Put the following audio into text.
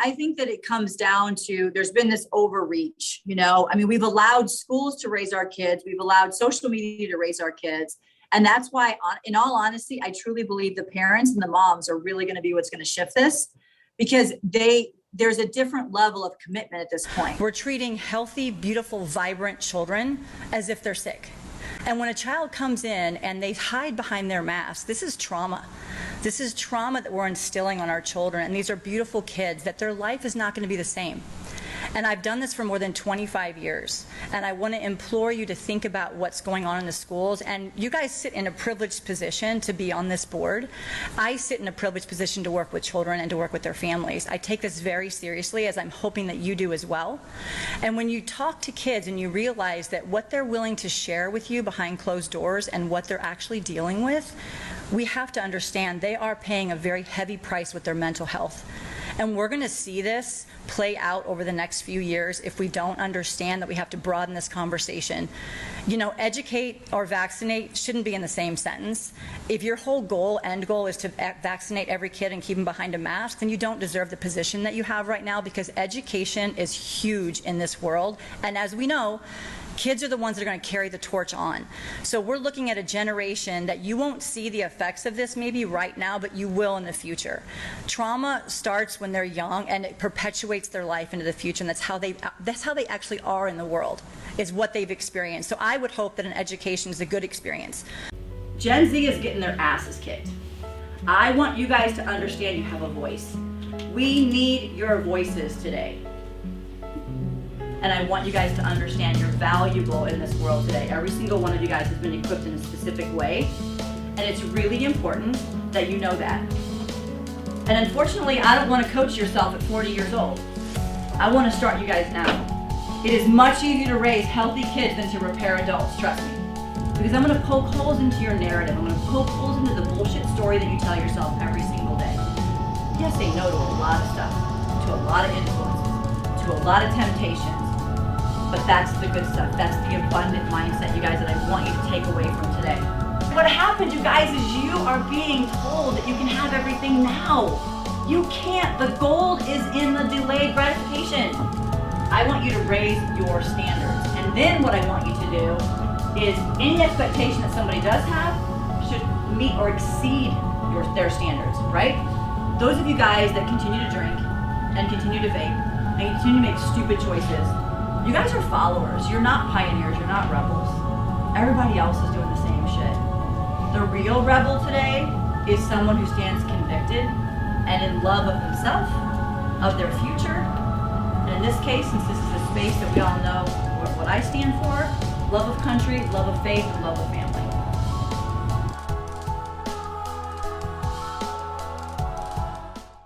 I think that it comes down to, there's been this overreach, I mean, we've allowed schools to raise our kids. We've allowed social media to raise our kids. And that's why, in all honesty, I truly believe the parents and the moms are really going to be what's going to shift this, because there's a different level of commitment at this point. We're treating healthy, beautiful, vibrant children as if they're sick. And when a child comes in and they hide behind their mask, this is trauma. This is trauma that we're instilling on our children. And these are beautiful kids that their life is not going to be the same. And I've done this for more than 25 years. And I want to implore you to think about what's going on in the schools. And you guys sit in a privileged position to be on this board. I sit in a privileged position to work with children and to work with their families. I take this very seriously, as I'm hoping that you do as well. And when you talk to kids and you realize that what they're willing to share with you behind closed doors and what they're actually dealing with, we have to understand they are paying a very heavy price with their mental health. And we're going to see this play out over the next few years if we don't understand that we have to broaden this conversation. Educate or vaccinate shouldn't be in the same sentence. If your whole end goal is to vaccinate every kid and keep them behind a mask, then you don't deserve the position that you have right now, because education is huge in this world. And as we know, kids are the ones that are going to carry the torch on. So we're looking at a generation that you won't see the effects of this maybe right now, but you will in the future. Trauma starts when they're young, and it perpetuates their life into the future, and that's how they actually are in the world, is what they've experienced. So I would hope that an education is a good experience. Gen Z is getting their asses kicked. I want you guys to understand you have a voice. We need your voices today. And I want you guys to understand you're valuable in this world today. Every single one of you guys has been equipped in a specific way. And it's really important that you know that. And unfortunately, I don't want to coach yourself at 40 years old. I want to start you guys now. It is much easier to raise healthy kids than to repair adults, trust me. Because I'm going to poke holes into your narrative. I'm going to poke holes into the bullshit story that you tell yourself every single day. You say no to a lot of stuff, to a lot of influences, to a lot of temptations. But that's the good stuff. That's the abundant mindset, you guys, that I want you to take away from today. What happened, you guys, is you are being told that you can have everything now. You can't. The gold is in the delayed gratification. I want you to raise your standards. And then what I want you to do is any expectation that somebody does have should meet or exceed their standards, right? Those of you guys that continue to drink and continue to vape and continue to make stupid choices, you guys are followers. You're not pioneers. You're not rebels. Everybody else is doing the same shit. The real rebel today is someone who stands convicted and in love of himself, of their future. And in this case, since this is a space that we all know what I stand for, love of country, love of faith, and love of family.